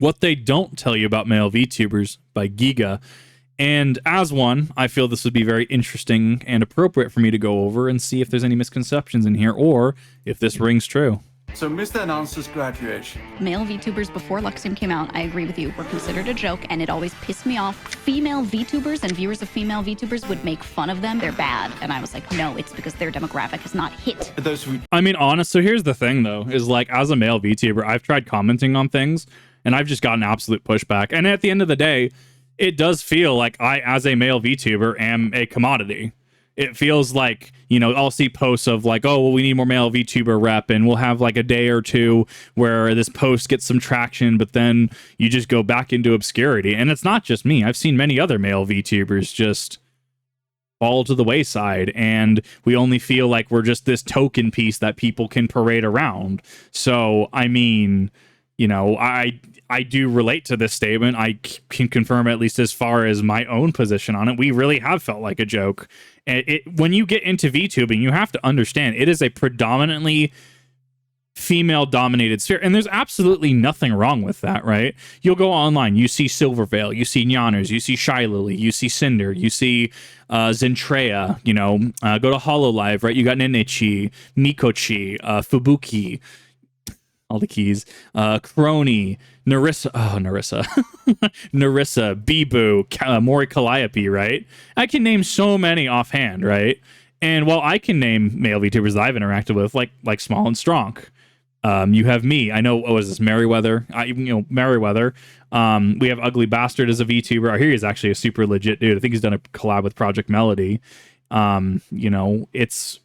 What They Don't Tell You About Male VTubers by GEEGA. And as one, I feel this would be very interesting and appropriate for me to go over and see if there's any misconceptions in here or if this rings true. So Mr. Announcer's graduation. Male VTubers before Luxem came out, I agree with you, were considered a joke, and it always pissed me off. Female VTubers and viewers of female VTubers would make fun of them. They're bad. And I was like, no, it's because their demographic is not hit. Those who I mean, honest, so here's the thing, though, is like, as a male VTuber, I've tried commenting on things, and I've just gotten absolute pushback. And at the end of the day, it does feel like I, as a male VTuber, am a commodity. It feels like, you know, I'll see posts of like, oh, well, we need more male VTuber rep, and we'll have like a day or two where this post gets some traction, but then you just go back into obscurity. And it's not just me. I've seen many other male VTubers just fall to the wayside, and we only feel like we're just this token piece that people can parade around. So, I mean, you know, I do relate to this statement. I can confirm, at least as far as my own position on it, we really have felt like a joke. And when you get into VTubing, you have to understand it is a predominantly female-dominated sphere, and there's absolutely nothing wrong with that, right? You'll go online, you see Silverveil, you see Nyanners, you see Shy Lily, you see Cinder, you see Zentreya, you know, go to HoloLive, right? You got Nenichi, Mikochi, Fubuki, all the keys, Crony, Narissa, Narissa, Bibu, Mori Calliope, right? I can name so many offhand, right? And while I can name male VTubers that I've interacted with, like Small and Strong, you have me. I know, what was this, Merryweather? Merryweather. We have Ugly Bastard as a VTuber. I hear he's actually a super legit dude. I think he's done a collab with Project Melody. You know, it's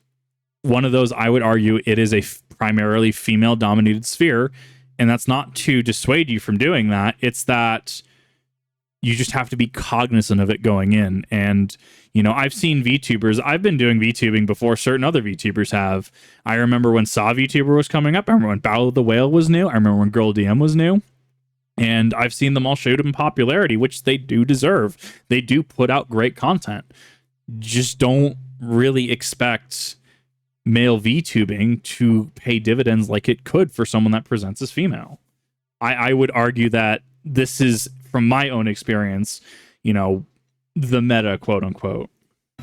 one of those, I would argue, it is a primarily female-dominated sphere, and that's not to dissuade you from doing that. It's that you just have to be cognizant of it going in. And, you know, I've seen VTubers. I've been doing VTubing before certain other VTubers have. I remember when Saw VTuber was coming up. I remember when Battle of the Whale was new. I remember when Girl DM was new. And I've seen them all shoot up in popularity, which they do deserve. They do put out great content. Just don't really expect male VTubing to pay dividends like it could for someone that presents as female. I would argue that this is, from my own experience, you know, the meta, quote unquote.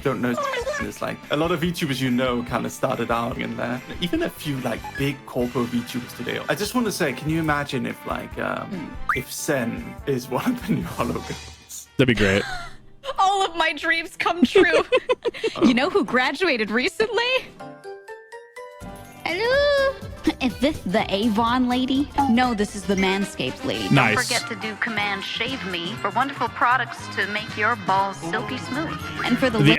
don't know, it's like a lot of VTubers, you know, kind of started out in there. Even a few like big corporate VTubers today. I just want to say, can you imagine if like, if Sen is one of the new holograms? That'd be great. All of my dreams come true. You know who graduated recently? Hello? Is this the Avon lady? No, this is the Manscaped lady. Nice. Don't forget to do Command Shave Me for wonderful products to make your balls silky smooth. And for the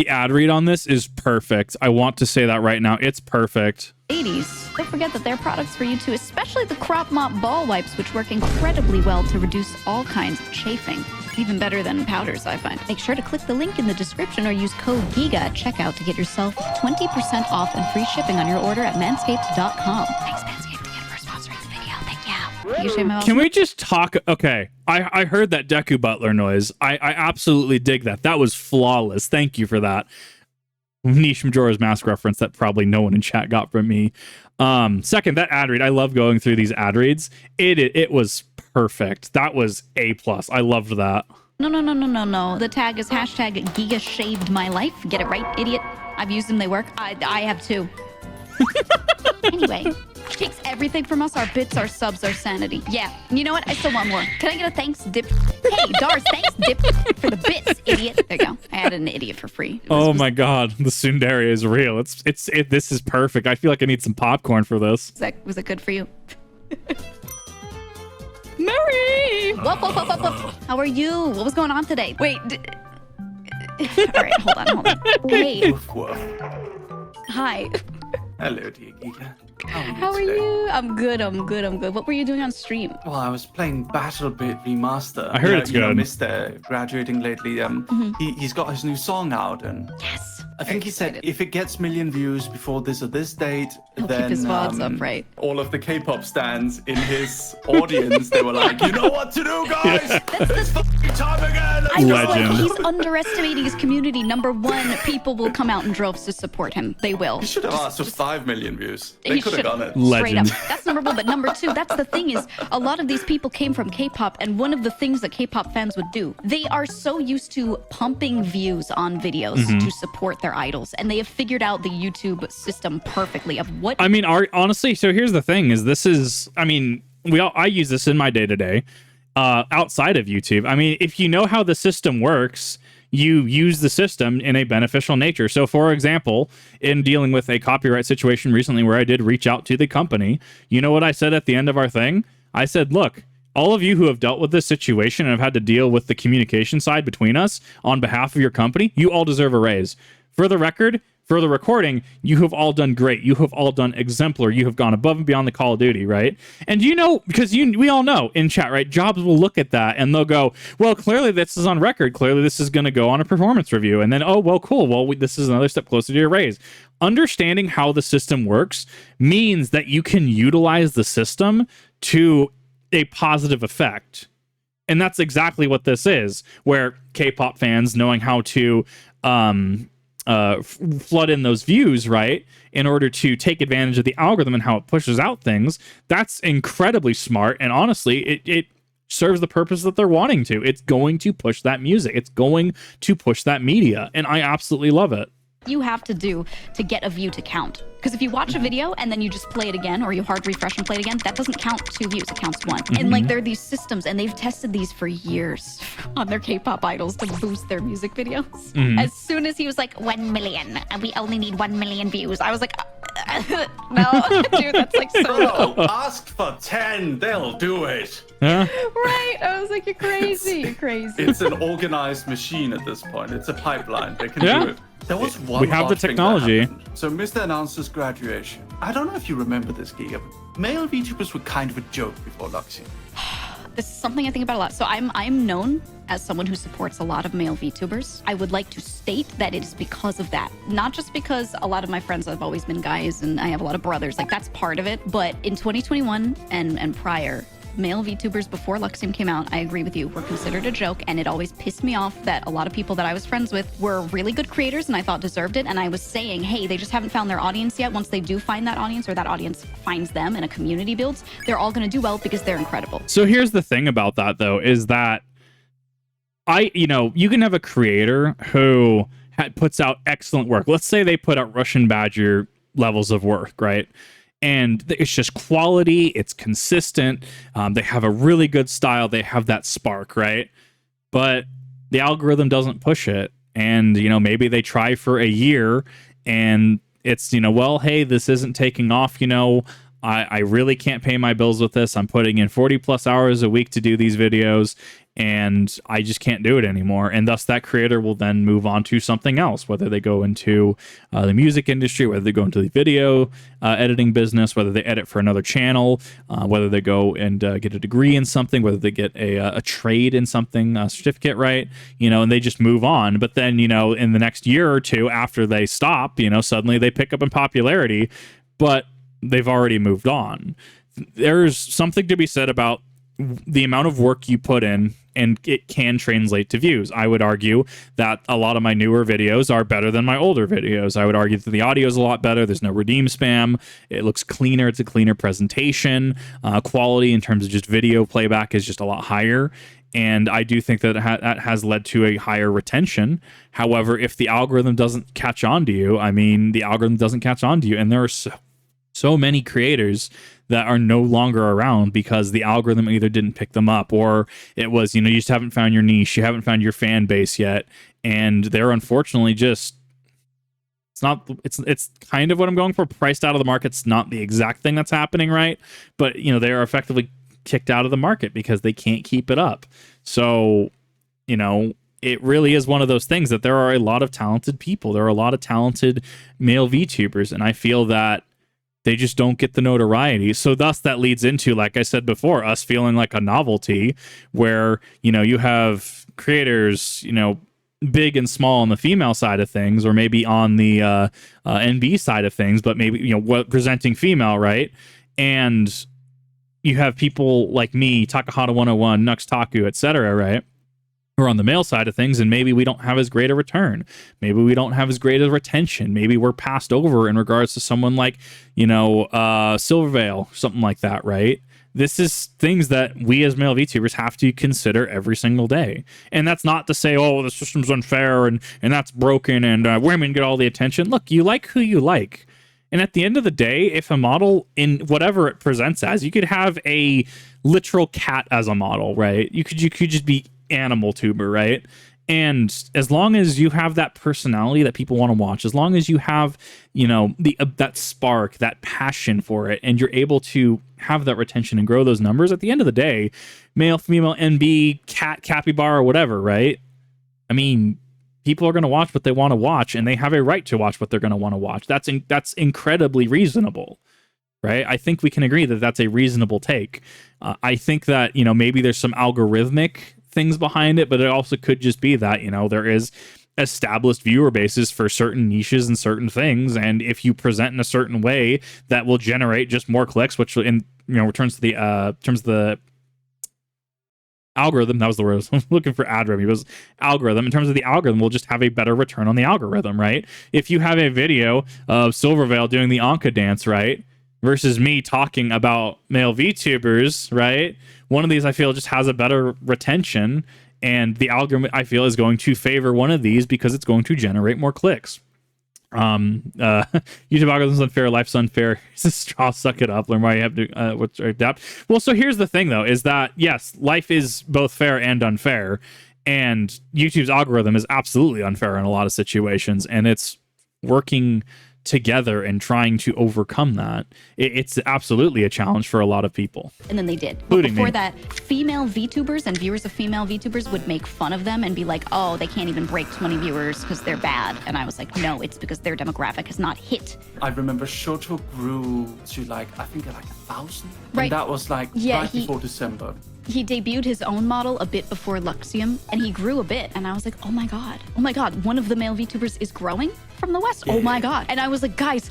ad read on this is perfect. I want to say that right now. It's perfect. ladies, don't forget that there are products for you too, especially the Crop Mop Ball Wipes, which work incredibly well to reduce all kinds of chafing. Even better than powders, I find. Make sure to click the link in the description or use code GEEGA at checkout to get yourself 20% off and free shipping on your order at manscaped.com. Thanks, Manscaped, again for sponsoring the video. Thank you. Can we just talk? Okay, I heard that Deku Butler noise. I absolutely dig that. That was flawless. Thank you for that. Niche Majora's Mask reference that probably no one in chat got from me. Second, that ad read. I love going through these ad reads. It was perfect. That was A+. I loved that. No. The tag is hashtag Giga shaved my life. Get it right, idiot. I've used them. They work. I have too. Anyway, takes everything from us. Our bits, our subs, our sanity. Yeah. You know what? I still want more. Can I get a thanks dip? Hey, Dars, thanks dip for the bits, idiot. There you go. I added an idiot for free. Oh my god, the tsundere is real. This is perfect. I feel like I need some popcorn for this. Was it good for you? Mary! Whoa. How are you? What was going on today? Wait. All right, hold on. Hey. Hi. Hello, dear Giga. How are you? I'm good. What were you doing on stream? Well, I was playing BattleBit Remaster. I heard it's good. Mr. graduating lately. He's got his new song out, and yes, I think he said if it gets million views before this or this date, He'll then keep his VODs up, right? all of the K-pop stands in his audience, they were like, you know what to do, guys. It's fucking time again. I just Legend. like he's underestimating his community. Number one, people will come out in droves to support him. They will. He should have asked for 5 million views. They He could have should- done it. Straight up. Legend. That's number one. But number two, that's the thing is, a lot of these people came from K-pop, and one of the things that K-pop fans would do, they are so used to pumping views on videos to support their idols, and they have figured out the YouTube system perfectly of what. I mean, honestly, so here's the thing: is this is, I mean, I use this in my day to day, outside of YouTube. I mean, if you know how the system works, you use the system in a beneficial nature. So, for example, in dealing with a copyright situation recently, where I did reach out to the company, you know what I said at the end of our thing? I said, look, all of you who have dealt with this situation and have had to deal with the communication side between us on behalf of your company, you all deserve a raise. For the record, for the recording, you have all done great. You have all done exemplar. You have gone above and beyond the Call of Duty, right? And you know, because we all know in chat, right? Jobs will look at that and they'll go, well, clearly this is on record. Clearly this is going to go on a performance review. And then, oh, well, cool. Well, this is another step closer to your raise. Understanding how the system works means that you can utilize the system to a positive effect. And that's exactly what this is, where K-pop fans knowing how to flood in those views, right, in order to take advantage of the algorithm and how it pushes out things. That's incredibly smart, and honestly, it serves the purpose that they're wanting to. It's going to push that music. It's going to push that media, and I absolutely love it. you have to do to get a view to count. Because if you watch a video and then you just play it again, or you hard refresh and play it again, that doesn't count 2 views, it counts 1. And like, there are these systems, and they've tested these for years on their K-pop idols to boost their music videos. As soon as he was like, 1 million, and we only need 1 million views, I was like, no, dude, that's like so low. Bro, ask for 10, they'll do it. Yeah. Right, I was like, you're crazy, you're crazy. It's an organized machine at this point. It's a pipeline. They can Yeah. do it. There was one We have the odd thing that technology. happened. So Mr. Announcer's graduation. I don't know if you remember this, GEEGA, but male VTubers were kind of a joke before Luxy. This is something I think about a lot. So I'm known as someone who supports a lot of male VTubers. I would like to state that it is because of that. Not just because a lot of my friends have always been guys and I have a lot of brothers, like that's part of it. But in 2021 and prior, male VTubers before Luxium came out, I agree with you, were considered a joke, and it always pissed me off that a lot of people that I was friends with were really good creators and I thought deserved it, and I was saying, hey, they just haven't found their audience yet. Once they do find that audience, or that audience finds them and a community builds, they're all going to do well because they're incredible. So here's the thing about that, though, is that you can have a creator who puts out excellent work. Let's say they put out Russian Badger levels of work, right? And it's just quality, it's consistent, they have a really good style, they have that spark, right? But the algorithm doesn't push it. And, maybe they try for a year and it's, well, hey, this isn't taking off, I really can't pay my bills with this. I'm putting in 40 plus hours a week to do these videos, and I just can't do it anymore. And thus that creator will then move on to something else, whether they go into the music industry, whether they go into the video editing business, whether they edit for another channel, whether they go and get a degree in something, whether they get a trade in something, a certificate, right? And they just move on. But then, in the next year or two after they stop, suddenly they pick up in popularity, but they've already moved on. There's something to be said about the amount of work you put in, and it can translate to views. I would argue that a lot of my newer videos are better than my older videos. I would argue that the audio is a lot better. There's no redeem spam. It looks cleaner. It's a cleaner presentation. Quality in terms of just video playback is just a lot higher. And I do think that that has led to a higher retention. However, if the algorithm doesn't catch on to you, the algorithm doesn't catch on to you. And there are so many creators that are no longer around because the algorithm either didn't pick them up, or it was, you just haven't found your niche, you haven't found your fan base yet, and they're unfortunately just, it's kind of what I'm going for. Priced out of the market's not the exact thing that's happening, right? But they are effectively kicked out of the market because they can't keep it up. So, it really is one of those things that there are a lot of talented people. There are a lot of talented male VTubers, and I feel that they just don't get the notoriety. So thus that leads into, like I said before, us feeling like a novelty where, you have creators, big and small on the female side of things, or maybe on the NB side of things, but maybe, you know, presenting female, right? And you have people like me, Takahata 101, Nux Taku, etc., right? We're on the male side of things, and maybe we don't have as great a return. Maybe we don't have as great a retention. Maybe we're passed over in regards to someone like, you know, Silvervale, something like that, right? This is things that we as male VTubers have to consider every single day. And that's not to say, oh, the system's unfair and that's broken and women get all the attention. Look, you like who you like. And at the end of the day, if a model in whatever it presents as, you could have a literal cat as a model, right? You could just be animal tuber, right? And as long as you have that personality that people want to watch, as long as you have, you know, that spark, that passion for it, and you're able to have that retention and grow those numbers, at the end of the day, male, female, NB, cat, capybara, whatever, right? I mean, people are going to watch what they want to watch, and they have a right to watch what they're going to want to watch. That's incredibly reasonable, right? I think we can agree that that's a reasonable take. I think that, you know, maybe there's some algorithmic things behind it, but it also could just be that, you know, there is established viewer bases for certain niches and certain things, and if you present in a certain way, that will generate just more clicks, which in, you know, returns to the terms of the algorithm, that was the word I was looking for. It was algorithm. In terms of the algorithm, we'll just have a better return on the algorithm, right? If you have a video of Silvervale doing the Anka dance, right, versus me talking about male VTubers, right, one of these I feel just has a better retention, and the algorithm I feel is going to favor one of these because it's going to generate more clicks. YouTube algorithm's unfair, life's unfair. Straw, suck it up, learn why you have to adapt. Well, so here's the thing though, is that yes, life is both fair and unfair, and YouTube's algorithm is absolutely unfair in a lot of situations, and it's working together and trying to overcome that. It's absolutely a challenge for a lot of people. And then they did. But before that, female VTubers and viewers of female VTubers would make fun of them and be like, oh, they can't even break 20 viewers because they're bad. And I was like, no, it's because their demographic has not hit. I remember Shoto grew to like, I think like 1,000. Right. And that was like right before December. He debuted his own model a bit before Luxium, and he grew a bit. And I was like, oh my God, one of the male VTubers is growing from the West. Yeah. Oh my God. And I was like, guys,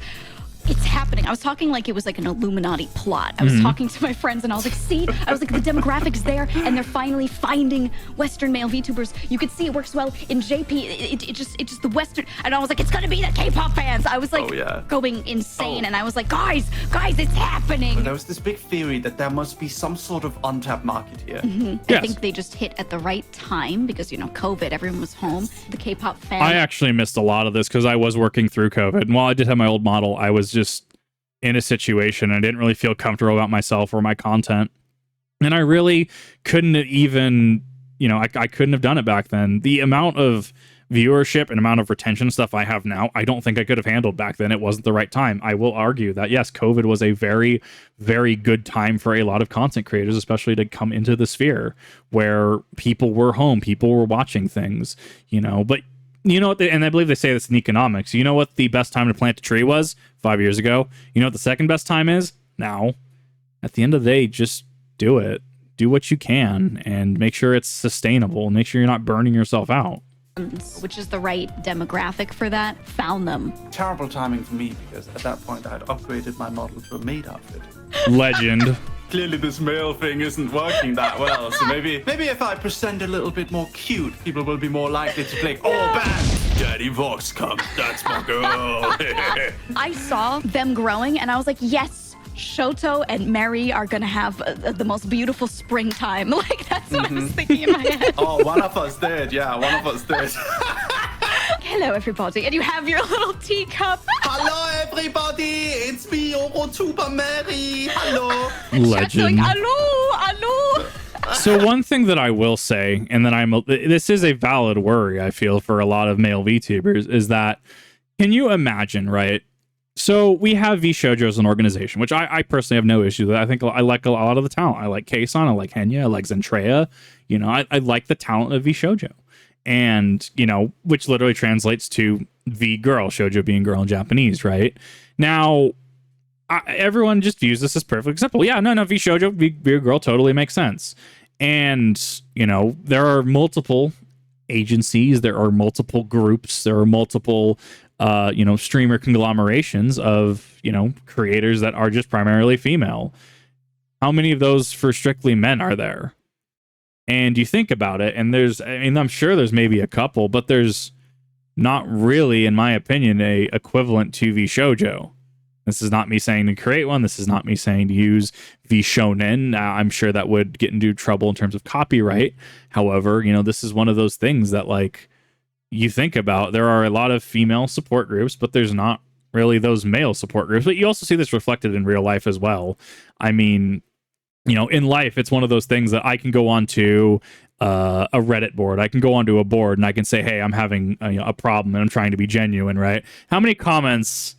it's happening. I was talking like it was like an Illuminati plot. I was talking to my friends and I was like, see, I was like, the demographics there, and they're finally finding Western male VTubers. You could see it works well in JP. It just the Western, and I was like, it's gonna be the K-pop fans. I was like going insane, and I was like, guys, it's happening. But there was this big theory that there must be some sort of untapped market here. Yes. I think they just hit at the right time because, you know, COVID, everyone was home. The K-pop fans. I actually missed a lot of this because I was working through COVID, and while I did have my old model, I was just in a situation I didn't really feel comfortable about myself or my content, and I really couldn't even, you know, I couldn't have done it back then. The amount of viewership and amount of retention stuff I have now, I don't think I could have handled back then. It wasn't the right time. I will argue that yes, COVID was a very, very good time for a lot of content creators, especially to come into the sphere where people were home, people were watching things, you know. But you know what, and I believe they say this in economics, you know what the best time to plant a tree was 5 years ago? You know what the second best time is? Now. At the end of the day, just do it. Do what you can and make sure it's sustainable and make sure you're not burning yourself out. Which is the right demographic for that. Found them. Terrible timing for me because at that point I had upgraded my model to a maid outfit. Legend. Clearly this male thing isn't working that well, so maybe if I present a little bit more cute, people will be more likely to click, oh, bam! Daddy Vox comes, that's my girl. I saw them growing and I was like, yes, Shoto and Mary are gonna have the most beautiful springtime. Like, that's what I was thinking in my head. Oh, one of us did. Yeah, one of us did. Hello, everybody. And you have your little teacup. Hello, everybody. It's me, VTuber Mary. Hello. Legend. Like, hello. So one thing that I will say, and that this is a valid worry, I feel, for a lot of male VTubers, is that, can you imagine, right? So we have VShojo as an organization, which I personally have no issue with. I think I like a lot of the talent. I like Keisan, I like Henya, I like Zentreya. You know, I like the talent of VShojo. And, you know, which literally translates to V girl, shoujo being girl in Japanese, right? Now, everyone just views this as perfectly simple. Yeah, no, V shoujo, V girl totally makes sense. And, you know, there are multiple agencies, there are multiple groups, there are multiple streamer conglomerations of creators that are just primarily female. How many of those for strictly men are there? And you think about it, and I'm sure there's maybe a couple, but there's not really, in my opinion, a equivalent to VShojo. This is not me saying to create one. This is not me saying to use VShonen. I'm sure that would get into trouble in terms of copyright. However, this is one of those things that, like, you think about. There are a lot of female support groups, but there's not really those male support groups. But you also see this reflected in real life as well. I mean, in life, it's one of those things that I can go on to a Reddit board. I can go onto a board and I can say, hey, I'm having a problem and I'm trying to be genuine, right? How many comments,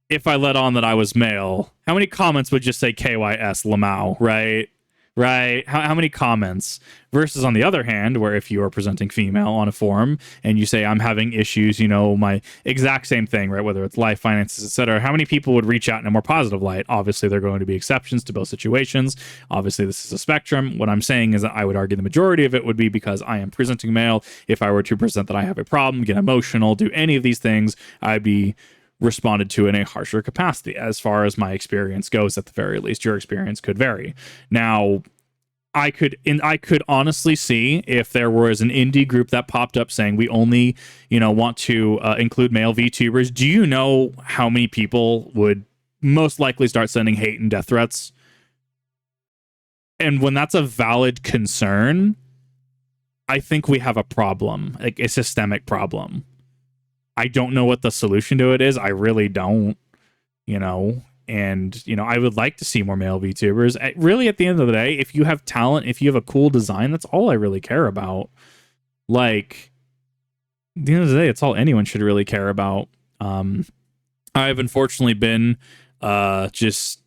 if I let on that I was male, how many comments would just say KYS Lamau, right? Right? How many comments? Versus on the other hand, where if you are presenting female on a forum and you say I'm having issues, my exact same thing, right? Whether it's life, finances, etc. How many people would reach out in a more positive light? Obviously, there are going to be exceptions to both situations. Obviously, this is a spectrum. What I'm saying is that I would argue the majority of it would be because I am presenting male. If I were to present that I have a problem, get emotional, do any of these things, I'd be responded to in a harsher capacity. As far as my experience goes, at the very least, your experience could vary. Now, I could honestly see if there was an indie group that popped up saying we only want to include male VTubers. Do you know how many people would most likely start sending hate and death threats? And when that's a valid concern, I think we have a problem, like a systemic problem. I don't know what the solution to it is. I really don't, and, I would like to see more male VTubers. Really, at the end of the day, if you have talent, if you have a cool design, that's all I really care about. Like, at the end of the day, it's all anyone should really care about. I've unfortunately been just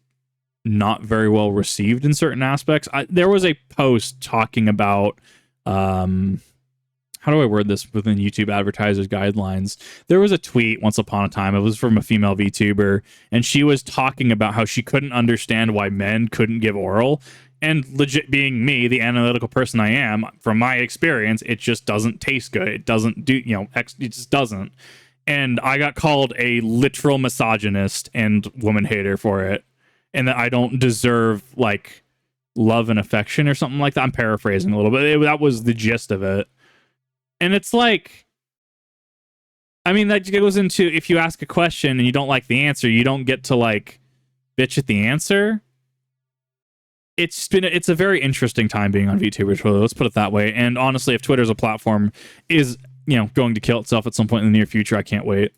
not very well received in certain aspects. There was a post talking about how do I word this within YouTube advertisers guidelines? There was a tweet once upon a time. It was from a female VTuber, and she was talking about how she couldn't understand why men couldn't give oral. And legit being me, the analytical person I am, from my experience, it just doesn't taste good. It doesn't do, it just doesn't. And I got called a literal misogynist and woman hater for it. And that I don't deserve, like, love and affection or something like that. I'm paraphrasing a little bit. That was the gist of it. And it's like, I mean, that goes into, if you ask a question and you don't like the answer, you don't get to, like, bitch at the answer. It's a very interesting time being on VTuber Twitter, let's put it that way. And honestly, if Twitter's a platform is, going to kill itself at some point in the near future, I can't wait.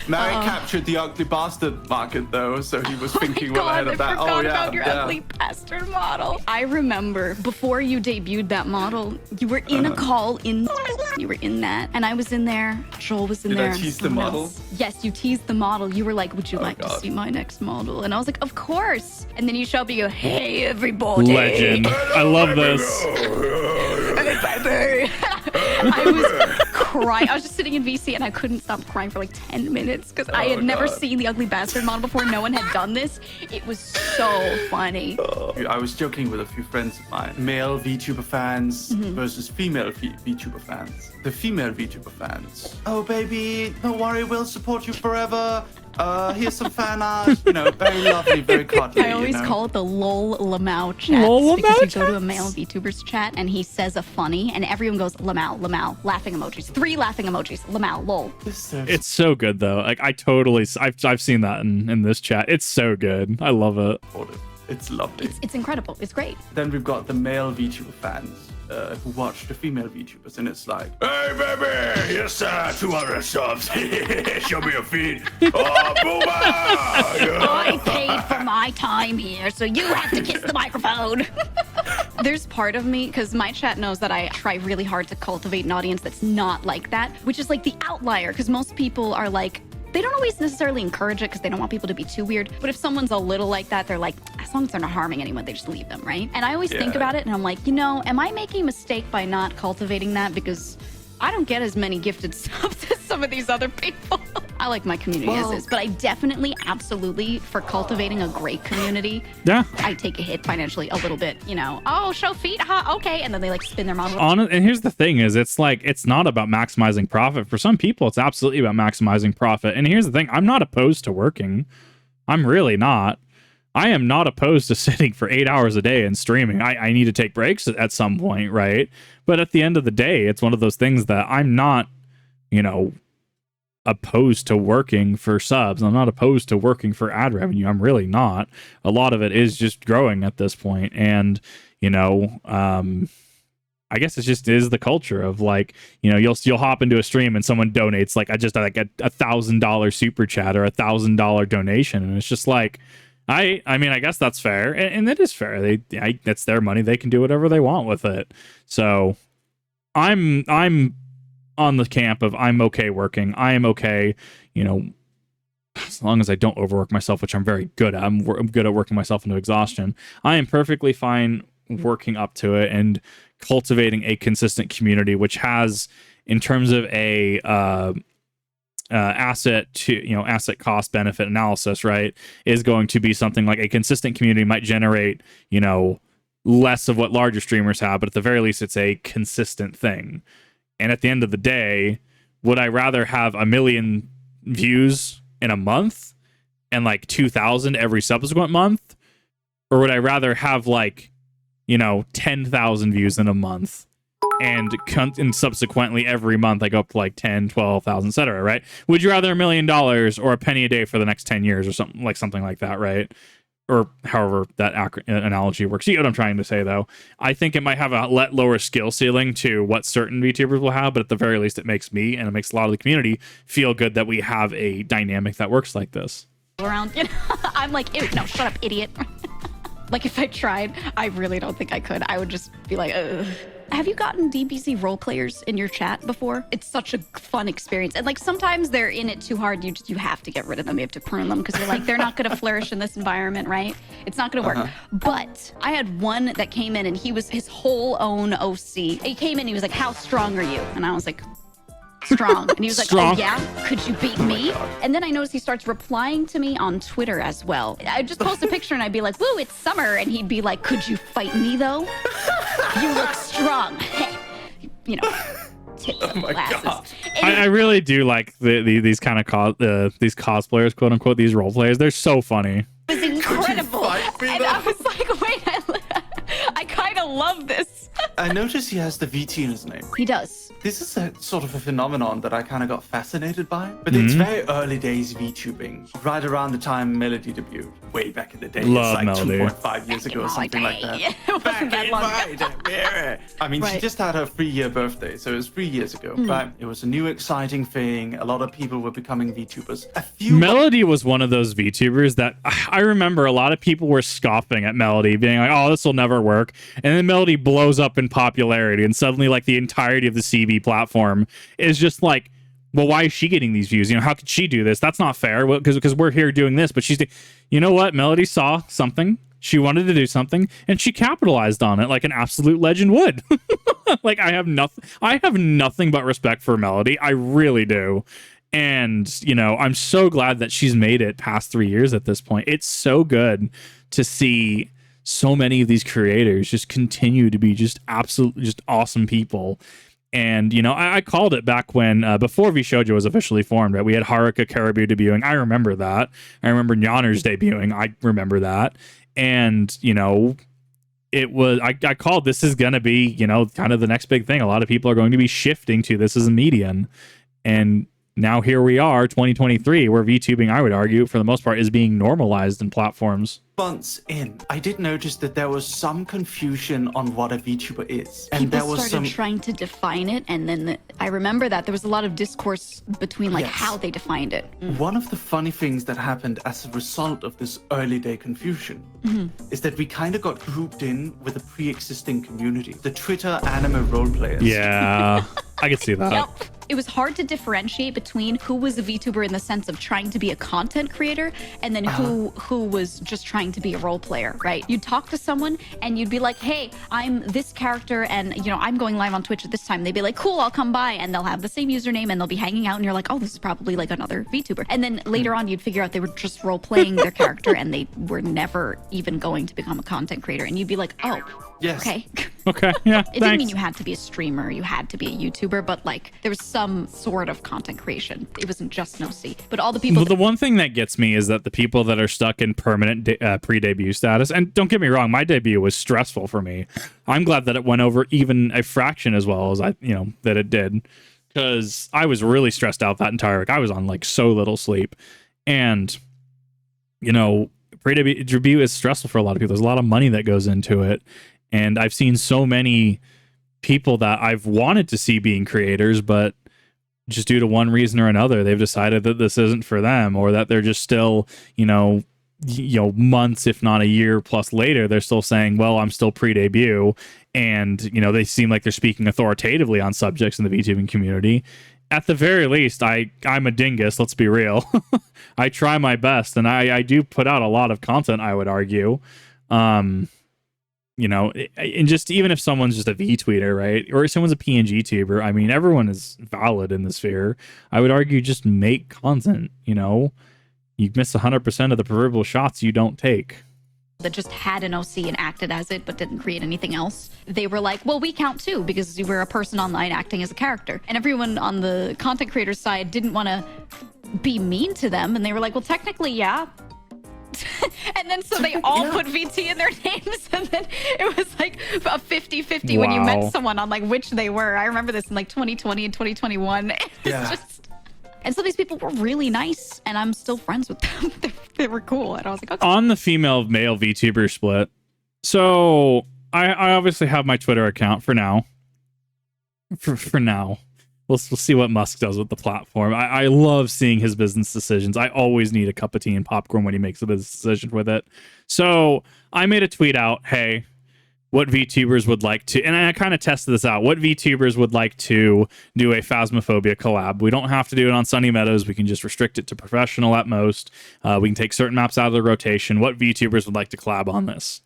Mary captured the ugly bastard market, though, so he was thinking well ahead of that. I forgot about your ugly bastard model. I remember before you debuted that model, you were in a call in. You were in that, and I was in there. Joel was in there. Did I tease the model? Yes, you teased the model. You were like, "Would you like to see my next model?" And I was like, "Of course." And then you show up, and you go, "Hey, everybody!" Legend. I love this. I was crying. I was just sitting in VC and I couldn't stop crying for like 10 minutes because I had never seen the ugly bastard model before. No one had done this. It was so funny. I was joking with a few friends of mine. Male VTuber fans versus female VTuber fans. The female VTuber fans. Oh, baby, don't worry, we'll support you forever. Here's some fan art. Very lovely, very cuddly. I always call it the lol Lamau chat because you go to a male VTuber's chat and he says a funny and everyone goes Lamau, Lamau, laughing emojis, 3 laughing emojis, Lamau, lol. It's so good though. Like I've seen that in this chat. It's so good. I love it. It's lovely. It's incredible. It's great. Then we've got the male VTuber fans who watch the female VTubers, and it's like, hey baby, yes 200 subs. Show me your feed. Oh, boomer! I paid for my time here, so you have to kiss the microphone. There's part of me, because my chat knows that I try really hard to cultivate an audience that's not like that, which is like the outlier, because most people are like, they don't always necessarily encourage it because they don't want people to be too weird. But if someone's a little like that, they're like, as long as they're not harming anyone, they just leave them, right? And I always think about it and I'm like, am I making a mistake by not cultivating that? Because I don't get as many gifted subs as some of these other people. I like my community as is, but I definitely, absolutely, for cultivating a great community, Yeah. I take a hit financially a little bit, you know. Oh, show feet, huh? Okay. And then they like spin their model. And here's the thing is, it's like, it's not about maximizing profit. For some people, it's absolutely about maximizing profit. And here's the thing, I'm not opposed to working. I'm really not. I am not opposed to sitting for 8 hours a day and streaming. I need to take breaks at some point, right? But at the end of the day, it's one of those things that I'm not, you know, opposed to working for subs. I'm not opposed to working for ad revenue. I'm really not. A lot of it is just growing at this point. And, you know, I guess it just is the culture of like, you know, you'll hop into a stream and someone donates like $1,000 super chat or $1,000 donation. And it's just like, I mean, I guess that's fair, and it is fair. That's their money; they can do whatever they want with it. So, I'm on the camp of I'm okay working. I am okay, you know, as long as I don't overwork myself, which I'm very good at. I'm good at working myself into exhaustion. I am perfectly fine working up to it and cultivating a consistent community, which has, in terms of a asset cost benefit analysis, right, is going to be something like a consistent community might generate, you know, less of what larger streamers have, but at the very least it's a consistent thing. And at the end of the day, would I rather have 1 million views in a month and like 2,000 every subsequent month, or would I rather have like, you know, 10,000 views in a month and subsequently every month I go up to like 10, 12,000, etc., right? Would you rather $1 million or a penny a day for the next 10 years or something like that, right? Or however that analogy works. You know what I'm trying to say, though? I think it might have a lower skill ceiling to what certain VTubers will have, but at the very least it makes me and it makes a lot of the community feel good that we have a dynamic that works like this. Around, you know, I'm like, ew, no, shut up, idiot. Like, if I tried, I really don't think I could. I would just be like, ugh. Have you gotten DBZ role players in your chat before? It's such a fun experience. And like sometimes they're in it too hard. You have to get rid of them. You have to prune them because you're like, they're not going to flourish in this environment, right? It's not going to work. But I had one that came in and he was his whole own OC. He came in, he was like, how strong are you? And I was like, strong. And he was like, Strong. oh yeah, could you beat me? And then I noticed he starts replying to me on Twitter as well. I'd just post a picture and I'd be like, woo, it's summer. And he'd be like, could you fight me though? You look strong. You know, tits and glasses. I really do like these kind of these cosplayers, quote unquote, these role players. They're so funny. It was incredible. And I was like, wait, I kind of love this. I noticed he has the VT in his name. He does. This is a sort of a phenomenon that I kind of got fascinated by. But it's very early days VTubing, right around the time Melody debuted, way back in the day. Love it's like Melody. 2.5 years ago or something like that. It wasn't that long ago. I mean, she Right. just had her 3-year birthday, so it was 3 years ago. But it was a new exciting thing. A lot of people were becoming VTubers. A few Melody was one of those VTubers that I remember a lot of people were scoffing at Melody, being like, oh, this will never work. And then Melody blows up in popularity, and suddenly like the entirety of the CB platform is just like, well, why is she getting these views? You know, how could she do this? That's not fair, because we're here doing this. But you know what? Melody saw something. She wanted to do something, and she capitalized on it like an absolute legend would. Like, I have nothing but respect for Melody. I really do. And, you know, I'm so glad that she's made it past 3 years at this point. It's so good to see so many of these creators just continue to be just absolutely just awesome people. And, you know, I called it back when, before VShojo was officially formed, right? We had Haruka Caribou debuting. I remember that. I remember Nyanner's debuting. I remember that. And, you know, it was, I called this is going to be, you know, kind of the next big thing. A lot of people are going to be shifting to this as a medium. And now here we are, 2023, where VTubing, I would argue, for the most part, is being normalized in platforms. months in, I did notice that there was some confusion on what a VTuber is. And People there was started some trying to define it, and then I remember that there was a lot of discourse between like Yes. how they defined it. One of the funny things that happened as a result of this early day confusion is that we kind of got grouped in with a pre-existing community, the Twitter anime role players. Yeah, I could see that. Yep. It was hard to differentiate between who was a VTuber in the sense of trying to be a content creator and then who was just trying trying to be a role player, right? You'd talk to someone and you'd be like, hey, I'm this character and, you know, I'm going live on Twitch at this time. They'd be like, cool, I'll come by. And they'll have the same username and they'll be hanging out. And you're like, oh, this is probably like another VTuber. And then later on, you'd figure out they were just role playing their character and they were never even going to become a content creator. And you'd be like, oh, Yes. okay. Okay, yeah, It didn't mean you had to be a streamer, you had to be a YouTuber, but like there was some sort of content creation. It wasn't just no C. But all the people. Well, the one thing that gets me is that the people that are stuck in permanent pre-debut status, and don't get me wrong, my debut was stressful for me. I'm glad that it went over even a fraction as well as that it did, because I was really stressed out that entire week. I was on like so little sleep, and pre-debut is stressful for a lot of people. There's a lot of money that goes into it. And I've seen so many people that I've wanted to see being creators, but just due to one reason or another, they've decided that this isn't for them, or that they're just still, months, if not a year plus later, they're still saying, well, I'm still pre-debut. And, they seem like they're speaking authoritatively on subjects in the VTubing community. At the very least, I'm a dingus, let's be real. I try my best, and I do put out a lot of content, I would argue. And just even if someone's just a V-tweeter, right, or if someone's a PNG tuber, I mean, everyone is valid in the sphere. I would argue just make content. You miss 100% of the proverbial shots you don't take. That just had an OC and acted as it, but didn't create anything else. They were like, well, we count too, because you were a person online acting as a character. And everyone on the content creator side didn't want to be mean to them. And they were like, well, technically, yeah. And then so they all put VT in their names, and then it was like a 50-50 when you met someone on like which they were. I remember this in like 2020 and 2021. And some of these people were really nice, and I'm still friends with them. They were cool, and I was like, okay. On the female male VTuber split, so I obviously have my Twitter account for now. For now. We'll see what Musk does with the platform. I love seeing his business decisions. I always need a cup of tea and popcorn when he makes a business decision with it. So I made a tweet out, hey, what VTubers would like to, and I kind of tested this out, what VTubers would like to do a Phasmophobia collab. We don't have to do it on Sunny Meadows. We can just restrict it to professional at most. We can take certain maps out of the rotation. What VTubers would like to collab on this?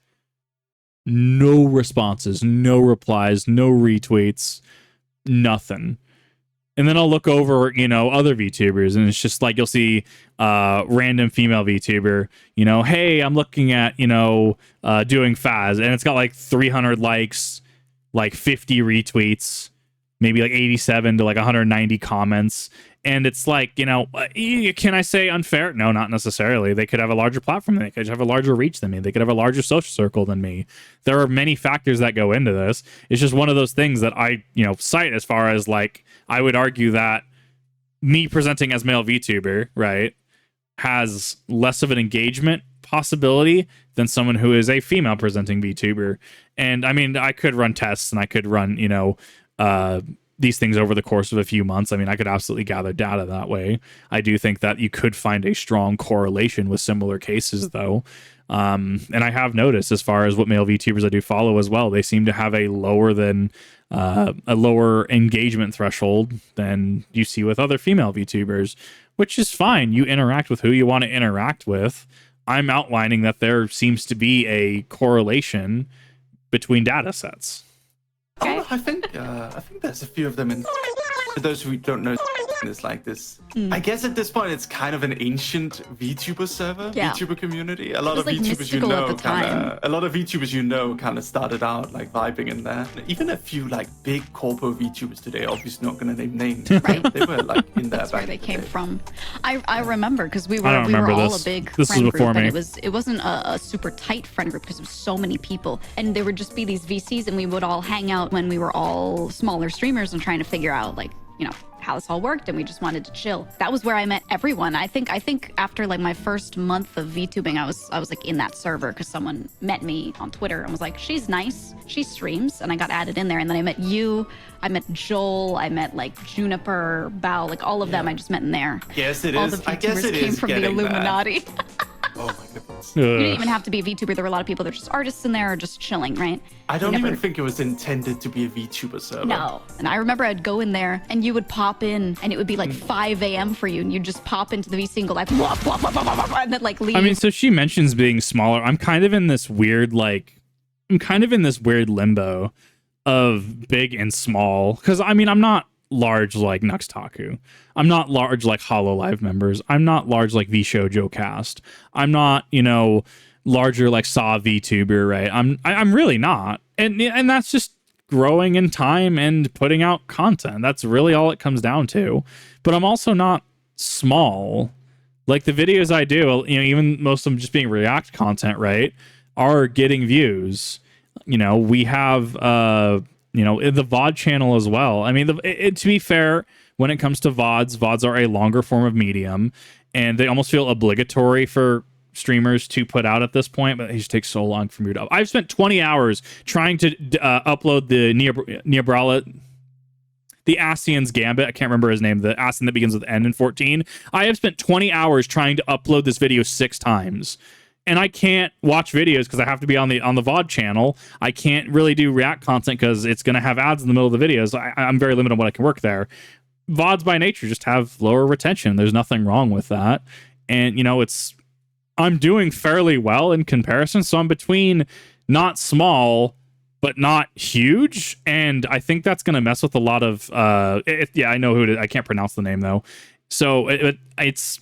No responses, no replies, no retweets, nothing. And then I'll look over, other VTubers, and it's just like you'll see random female VTuber, hey, I'm looking at, doing Phaz, and it's got like 300 likes, like 50 retweets, maybe like 87 to like 190 comments. And it's like, can I say unfair? No, not necessarily. They could have a larger platform than me. They could have a larger reach than me. They could have a larger social circle than me. There are many factors that go into this. It's just one of those things that I, cite as far as like, I would argue that me presenting as male VTuber, right, has less of an engagement possibility than someone who is a female presenting VTuber. And I mean, I could run tests and I could run, these things over the course of a few months. I mean, I could absolutely gather data that way. I do think that you could find a strong correlation with similar cases, though. And I have noticed, as far as what male VTubers I do follow as well, they seem to have a lower engagement threshold than you see with other female VTubers, which is fine. You interact with who you want to interact with. I'm outlining that there seems to be a correlation between data sets. Okay. I think there's a few of them. And for those who don't know, it's like this. I guess at this point, it's kind of an ancient VTuber server, VTuber community. A lot of like VTubers kind of started out like vibing in there. Even a few like big corpo VTubers today, obviously not going to name names, right? They were like in there. That's where they came from. I remember because we were all a big this friend was before group, me. and it wasn't a super tight friend group because there was so many people, and there would just be these VCs, and we would all hang out when we were all smaller streamers and trying to figure out like how this all worked, and we just wanted to chill. That was where I met everyone. I think after like my first month of VTubing, I was like in that server because someone met me on Twitter and was like, she's nice, she streams, and I got added in there. And then I met you, I met Joel, I met like Juniper, Bao, like all of them I just met in there. Yes, it all is. The I guess VTubers it came is from the getting Illuminati. Oh my god. You didn't even have to be a VTuber. There were a lot of people that are just artists in there or just chilling, right? I don't even think it was intended to be a VTuber server. No. And I remember I'd go in there and you would pop in and it would be like 5 a.m. for you and you'd just pop into the VC and go like, wah, wah, wah, wah, wah, wah, and then like leave. I mean, so she mentions being smaller. I'm kind of in this weird, limbo of big and small. Because, I mean, I'm not large like Nuxtaku. I'm not large like HoloLive members. I'm not large like VShoujo Cast. I'm not, larger like Saw VTuber, right? I'm really not. And that's just growing in time and putting out content. That's really all it comes down to. But I'm also not small. Like the videos I do, even most of them just being React content, right, are getting views. We have the VOD channel as well. I mean, to be fair, when it comes to VODs are a longer form of medium, and they almost feel obligatory for streamers to put out at this point, but it just takes so long for me to. I've spent 20 hours trying to upload the the Asian's Gambit. I can't remember his name. The Asian that begins with N in 14. I have spent 20 hours trying to upload this video 6 times. And I can't watch videos because I have to be on the VOD channel. I can't really do React content because it's going to have ads in the middle of the videos. I'm very limited on what I can work there. VODs by nature just have lower retention. There's nothing wrong with that. And, I'm doing fairly well in comparison. So I'm between not small, but not huge. And I think that's going to mess with a lot of, I know who it is. I can't pronounce the name though. So it's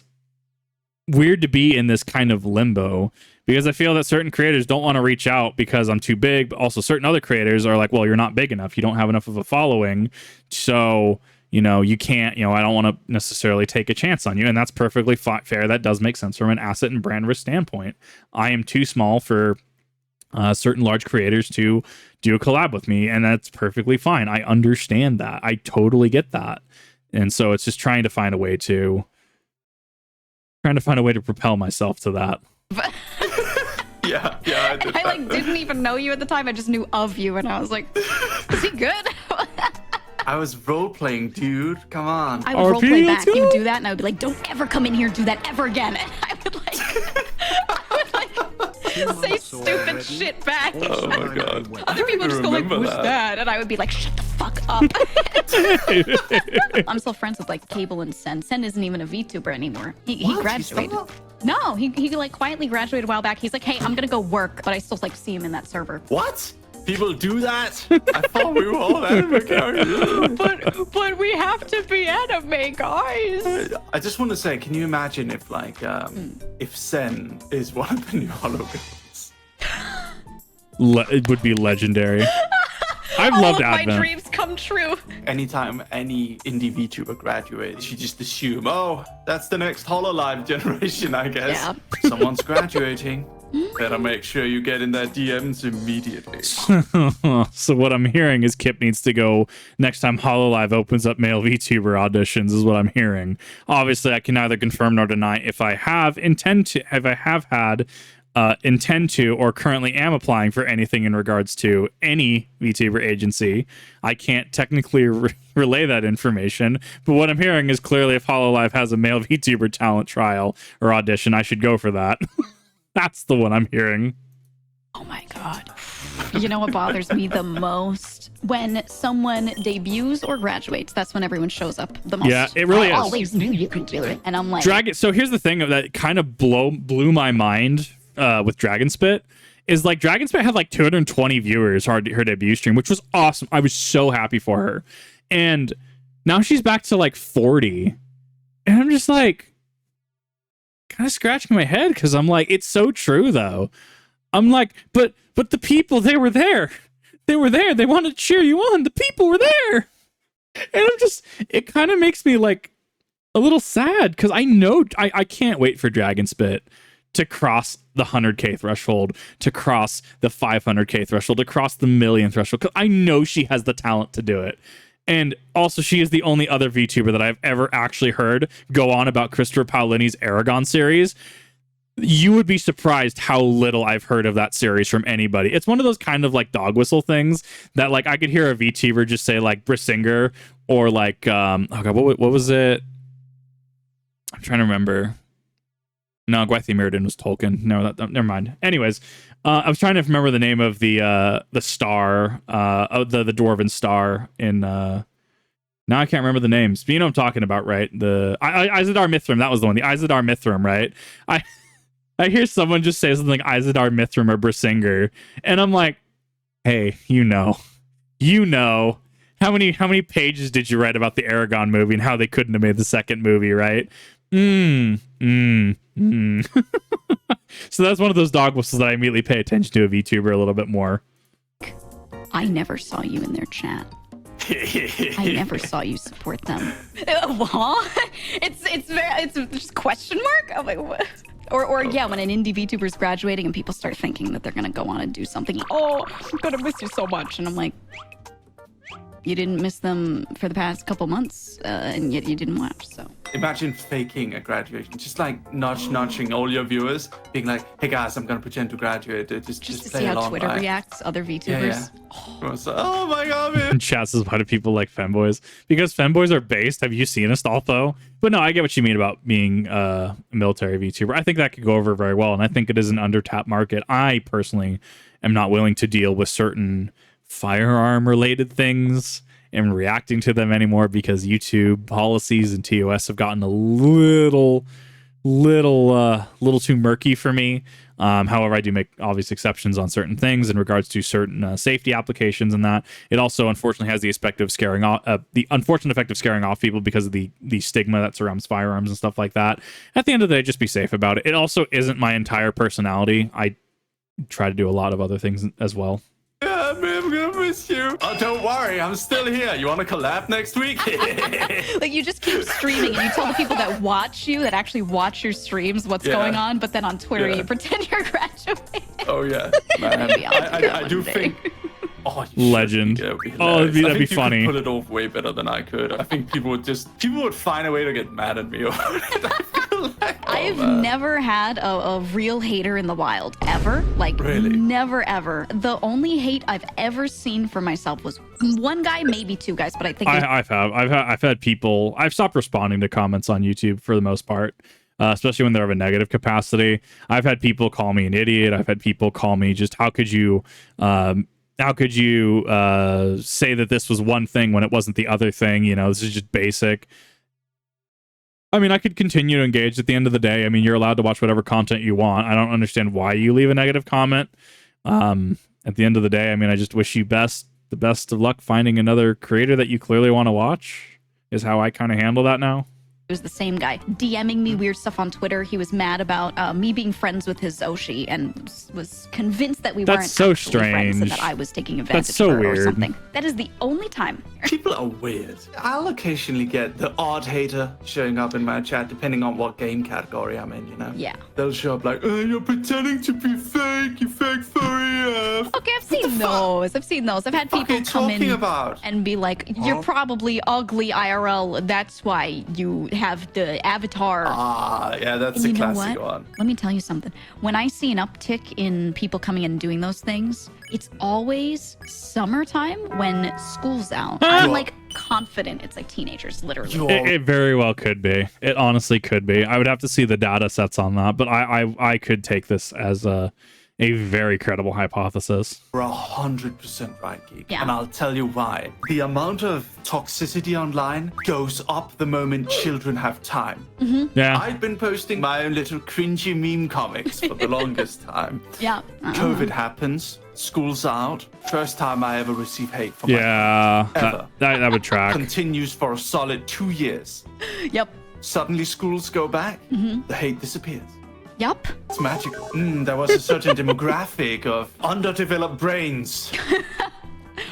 weird to be in this kind of limbo because I feel that certain creators don't want to reach out because I'm too big, but also certain other creators are like, well, you're not big enough. You don't have enough of a following. So, you can't, I don't want to necessarily take a chance on you. And that's perfectly fair. That does make sense from an asset and brand risk standpoint. I am too small for certain large creators to do a collab with me. And that's perfectly fine. I understand that. I totally get that. And so it's just trying to find a way to propel myself to that. Yeah, I didn't even know you at the time. I just knew of you, and I was like, "Is he good?" I was role-playing, dude. Come on. I would roleplay back. You would do that, and I would be like, "Don't ever come in here and do that ever again." And I would say stupid shit back. Oh my god. Other people just go like, "Who's that?" And I would be like, "Shut the fuck up." I'm still friends with Cable and Sen. Sen isn't even a VTuber anymore. He graduated. No, he quietly graduated a while back. He's like, "Hey, I'm gonna go work," but I still see him in that server. What? People do that? I thought we were all anime characters. but we have to be anime, guys. I just want to say, can you imagine if if Sen is one of the new holograms? It would be legendary. I've loved Advent. My dreams come true. Anytime any indie VTuber graduates, you just assume, oh, that's the next HoloLive generation, I guess. Yeah. Someone's graduating. Better make sure you get in their DMs immediately. So what I'm hearing is Kip needs to go next time HoloLive opens up male VTuber auditions is what I'm hearing. Obviously, I can neither confirm nor deny if I have intend to, or currently am applying for anything in regards to any VTuber agency. I can't technically relay that information, but what I'm hearing is clearly if HoloLive has a male VTuber talent trial or audition, I should go for that. That's the one I'm hearing. Oh my god. You know what bothers me the most? When someone debuts or graduates, that's when everyone shows up the most. Yeah, it really is. I always knew you could do it. And I'm like... So here's the thing that kind of blew my mind with Dragon Spit is Dragon Spit had 220 viewers her debut stream, which was awesome. I was so happy for her. And now she's back to 40. And I'm just kind of scratching my head because I'm it's so true though. I'm but the people, they were there. They wanted to cheer you on. The people were there. And it kind of makes me a little sad because I know I can't wait for Dragon Spit to cross the 100K threshold, to cross the 500K threshold, to cross the million threshold, because I know she has the talent to do it. And also, she is the only other VTuber that I've ever actually heard go on about Christopher Paolini's Aragon series. You would be surprised how little I've heard of that series from anybody. It's one of those kind of dog whistle things that I could hear a VTuber just say Brissinger or oh god, what was it? I'm trying to remember. No, Gwythy Mirrodin was Tolkien. No, never mind. Anyways, I was trying to remember the name of the star, the dwarven star in. Now I can't remember the names. But you know what I'm talking about, right? The Izadar Mithrim. That was the one. The Izadar Mithrim, right? I hear someone just say something like Izadar Mithrim or Brisingr, and I'm like, hey, you know, how many pages did you write about the Aragon movie and how they couldn't have made the second movie, right? So that's one of those dog whistles that I immediately pay attention to a VTuber a little bit more. I never saw you in their chat. I never saw you support them. What? It's just question mark? I'm like, what? Or yeah, when an indie VTuber is graduating and people start thinking that they're gonna go on and do something. Oh, I'm gonna miss you so much, and I'm like, you didn't miss them for the past couple months, and yet you didn't watch. So imagine faking a graduation, just like nudging all your viewers, being like, "Hey guys, I'm gonna pretend to graduate. Just to play see how along, Twitter right?" reacts, other VTubers. Yeah. Oh my god, man. And chats is why do people like femboys? Because femboys are based. Have you seen Astolfo? But no, I get what you mean about being a military VTuber. I think that could go over very well, and I think it is an under-tapped market. I personally am not willing to deal with certain firearm-related things and reacting to them anymore because YouTube policies and TOS have gotten a little too murky for me. However, I do make obvious exceptions on certain things in regards to certain safety applications, and that it also unfortunately has the aspect of scaring off the unfortunate effect of scaring off people because of the stigma that surrounds firearms and stuff like that. At the end of the day, just be safe about it. It also isn't my entire personality. I try to do a lot of other things as well. Yeah, man, I'm gonna miss you. Oh, don't worry, I'm still here. You want to collab next week? Like, you just keep streaming and you tell the people that watch you, that actually watch your streams, what's going on, but then on Twitter you pretend you're graduating. Oh yeah, man. I do think. Oh, legend. Oh, that'd be funny. You could pull it off way better than I could. I think people would find a way to get mad at me. I've never had a real hater in the wild, ever. Like, really? Never, ever. The only hate I've ever seen for myself was one guy, maybe two guys, but I think I've had people. I've stopped responding to comments on YouTube for the most part. Especially when they're of a negative capacity. I've had people call me an idiot. I've had people call me just, how could you say that this was one thing when it wasn't the other thing? You know, this is just basic. I mean, I could continue to engage at the end of the day. I mean, you're allowed to watch whatever content you want. I don't understand why you leave a negative comment. At the end of the day, I mean, I just wish you the best of luck finding another creator that you clearly want to watch, is how I kind of handle that now. It was the same guy DMing me weird stuff on Twitter. He was mad about me being friends with his Oshi and was convinced that we weren't so actually friends and that I was taking advantage of her or something. That is the only time. People are weird. I'll occasionally get the odd hater showing up in my chat, depending on what game category I'm in, you know? Yeah. They'll show up like, oh, you're pretending to be fake, you fake furry F. Okay, I've seen those. I've had people come in and be like, you're probably ugly IRL. That's why you have the avatar. Yeah, that's a classic one. Let me tell you something. When I see an uptick in people coming in and doing those things, it's always summertime when school's out. I'm like confident it's like teenagers, literally. It very well could be. It honestly could be. I would have to see the data sets on that, but I could take this as a very credible hypothesis. We're 100% right, Geek. Yeah. And I'll tell you why. The amount of toxicity online goes up the moment children have time. Mm-hmm. Yeah. I've been posting my own little cringy meme comics for the longest time. Yeah. COVID happens. School's out. First time I ever receive hate from my ever. That would track. Continues for a solid 2 years. Yep. Suddenly schools go back. The hate disappears. Yep. It's magical. There was a certain demographic of underdeveloped brains.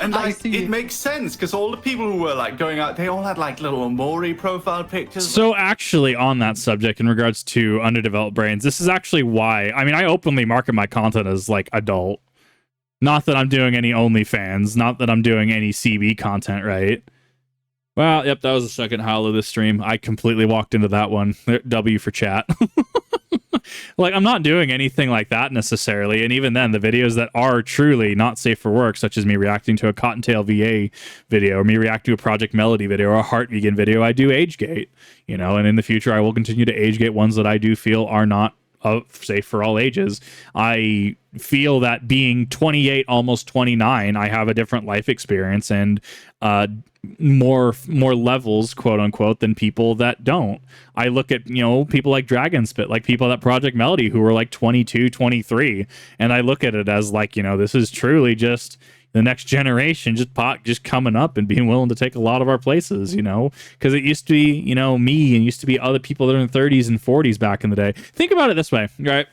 And like, it makes sense because all the people who were like going out, they all had like little Amori profile pictures. So actually on that subject, in regards to underdeveloped brains, this is actually why, I mean, I openly market my content as like adult. Not that I'm doing any OnlyFans, not that I'm doing any CB content, right? Well, yep, that was the second howl of this stream. I completely walked into that one. W for chat. Like, I'm not doing anything like that necessarily, and even then, the videos that are truly not safe for work, such as me reacting to a Cottontail VA video, or me reacting to a Project Melody video, or a Heart Vegan video, I do age gate, you know, and in the future, I will continue to age gate ones that I do feel are not safe for all ages. I feel that being 28, almost 29, I have a different life experience and more levels, quote unquote, than people that don't. I look at, people like Dragonspit, like people at Project Melody who are like 22, 23, and I look at it as like, this is truly just the next generation just coming up and being willing to take a lot of our places, because it used to be, me, and used to be other people that are in 30s and 40s back in the day. Think about it this way, right?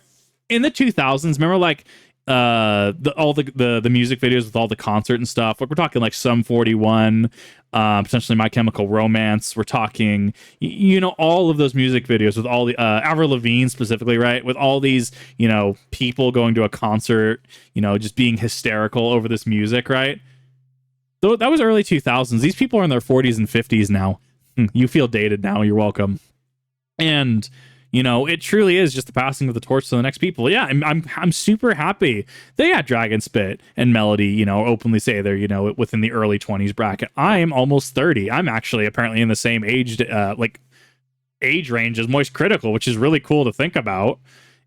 In the 2000s, remember like all the music videos with all the concert and stuff, like we're talking like Sum 41, potentially My Chemical Romance, we're talking all of those music videos with all the Avril Lavigne specifically, right, with all these people going to a concert, just being hysterical over this music, right? So that was early 2000s. These people are in their 40s and 50s now. You feel dated now, you're welcome. And it truly is just the passing of the torch to the next people. Yeah, I'm super happy they got Dragonspit and Melody, openly say they're, within the early 20s bracket. I'm almost 30. I'm actually apparently in the same age range as Moist Critical, which is really cool to think about.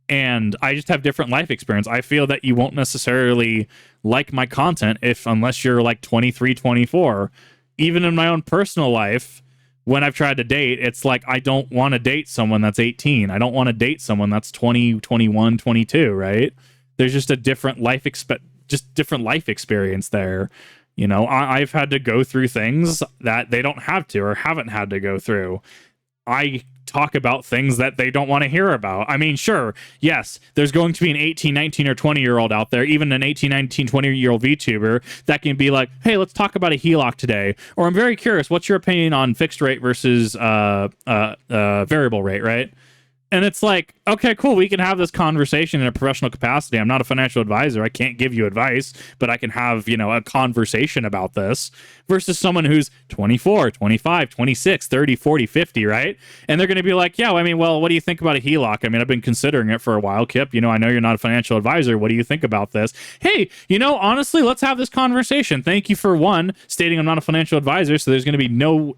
And I just have different life experience. I feel that you won't necessarily like my content unless you're like 23, 24. Even in my own personal life, when I've tried to date, it's like I don't want to date someone that's 18. I don't want to date someone that's 20, 21, 22, right? There's just a different life experience there. I've had to go through things that they don't have to or haven't had to go through. I talk about things that they don't want to hear about. I mean, sure, yes, there's going to be an 18, 19, or 20-year-old out there, even an 18, 19, 20-year-old VTuber that can be like, hey, let's talk about a HELOC today. Or I'm very curious, what's your opinion on fixed rate versus variable rate, right? And it's like, okay, cool, we can have this conversation in a professional capacity. I'm not a financial advisor. I can't give you advice, but I can have, a conversation about this versus someone who's 24, 25, 26, 30, 40, 50, right? And they're going to be like, yeah, what do you think about a HELOC? I've been considering it for a while, Kip. I know you're not a financial advisor. What do you think about this? Hey, honestly, let's have this conversation. Thank you for stating I'm not a financial advisor, so there's going to be no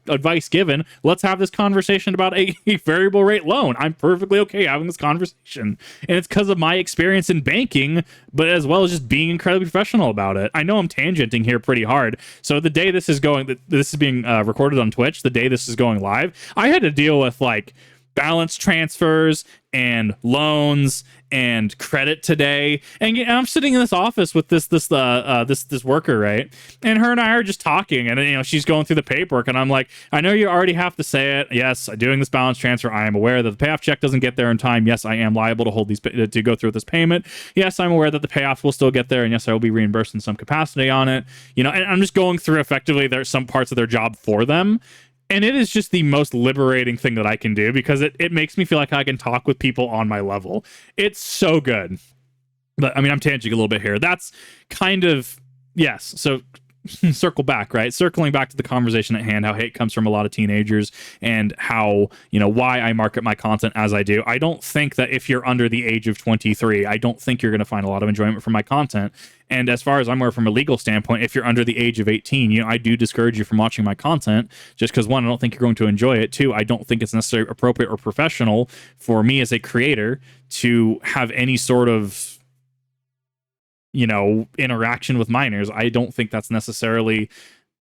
advice given. Let's have this conversation about a variable rate loan. I'm perfectly okay having this conversation, and it's because of my experience in banking, but as well as just being incredibly professional about it. I know I'm tangenting here pretty hard, so the day this is being recorded on Twitch, the day this is going live, I had to deal with like balance transfers and loans and credit today, and I'm sitting in this office with this worker, right? And her and I are just talking, and she's going through the paperwork, and I'm like, I know you already have to say it. Yes, doing this balance transfer, I am aware that the payoff check doesn't get there in time. Yes, I am liable to hold to go through this payment. Yes, I'm aware that the payoff will still get there, and yes, I will be reimbursed in some capacity on it. And I'm just going through effectively there's some parts of their job for them. And it is just the most liberating thing that I can do because it makes me feel like I can talk with people on my level. It's so good. But I'm tangenting a little bit here. That's kind of, yes. So circling back to the conversation at hand, how hate comes from a lot of teenagers and how, why I market my content as I do. I don't think that if you're under the age of 23, I don't think you're going to find a lot of enjoyment from my content. And as far as I'm aware from a legal standpoint, if you're under the age of 18, I do discourage you from watching my content just because, one, I don't think you're going to enjoy it. Two, I don't think it's necessarily appropriate or professional for me as a creator to have any sort of interaction with minors. I don't think that's necessarily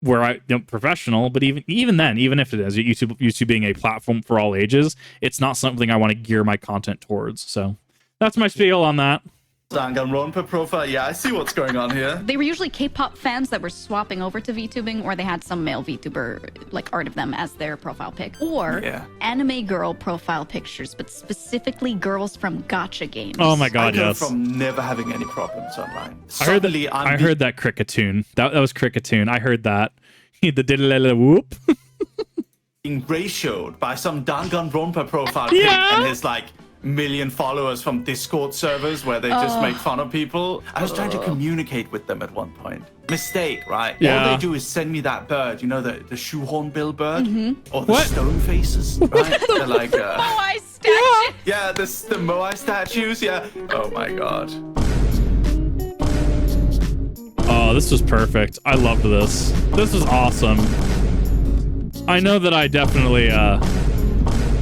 where professional, but even then, even if it is, YouTube being a platform for all ages, it's not something I want to gear my content towards. So that's my spiel on that. Danganronpa profile. Yeah, I see what's going on here. They were usually K-pop fans that were swapping over to VTubing, or they had some male VTuber, like art of them as their profile pic. Or anime girl profile pictures, but specifically girls from gacha games. Oh my god, yes. From never having any problems online. I heard that Cricketune. That was Cricketune. I heard that. The diddle whoop. Being ratioed by some Danganronpa profile pic and his million followers from Discord servers where they just make fun of people. I was trying to communicate with them at one point. Mistake, right? Yeah. All they do is send me that bird, the shoehorn bill bird? Or the stone faces, right? They're like... Moai statues! Yeah, the Moai statues, yeah. Oh my god. Oh, this was perfect. I loved this. This was awesome. I know that I definitely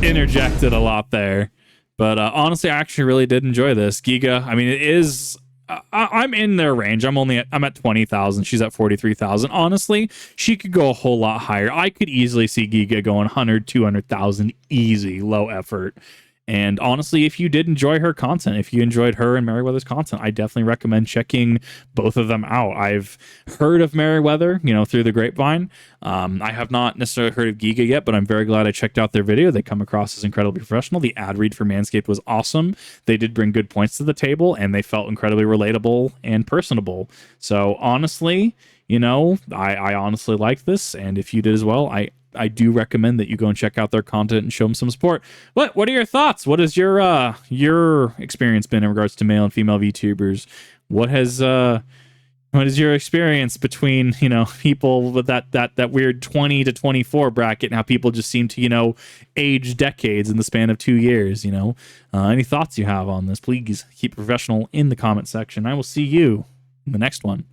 interjected a lot there. But honestly, I actually really did enjoy this. GEEGA, I mean, it is. I'm in their range. I'm at 20,000. She's at 43,000. Honestly, she could go a whole lot higher. I could easily see GEEGA going 100, 200,000 easy, low effort. And honestly, if you did enjoy her content, if you enjoyed her and Merryweather's content, I definitely recommend checking both of them out. I've heard of Merryweather, through the grapevine. I have not necessarily heard of GEEGA yet, but I'm very glad I checked out their video. They come across as incredibly professional. The ad read for Manscaped was awesome. They did bring good points to the table, and they felt incredibly relatable and personable. So honestly, I honestly liked this, and if you did as well, I do recommend that you go and check out their content and show them some support. What are your thoughts? What has your experience been in regards to male and female VTubers? What is your experience between people with that weird 20 to 24 bracket and how people just seem to age decades in the span of 2 years? Any thoughts you have on this? Please keep it professional in the comment section. I will see you in the next one.